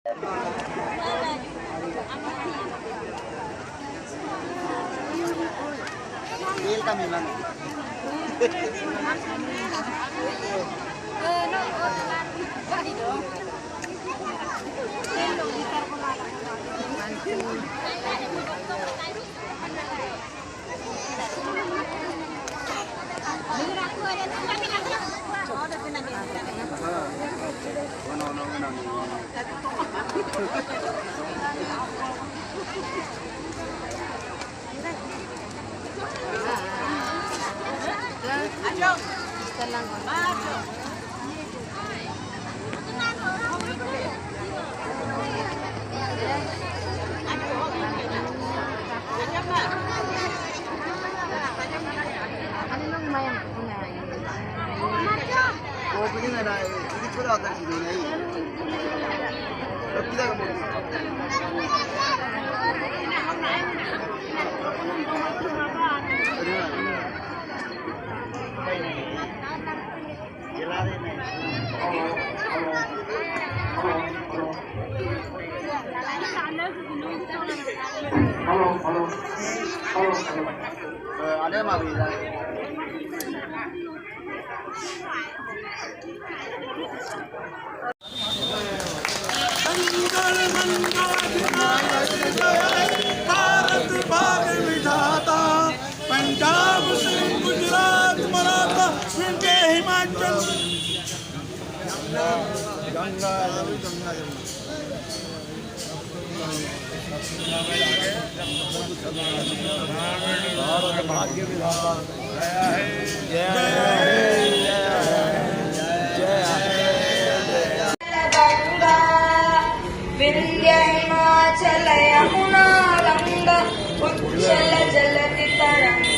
Deal kami man. Ada mah bisa. Bharat भाग विधाता पंजाब सिंध गुजरात मराठा विंध्य हिमाचल गंगा भारत भाग्य विधाता जय गंगा विंध्य हिमाचल यमुना गंगा उच्चल जलति तरंग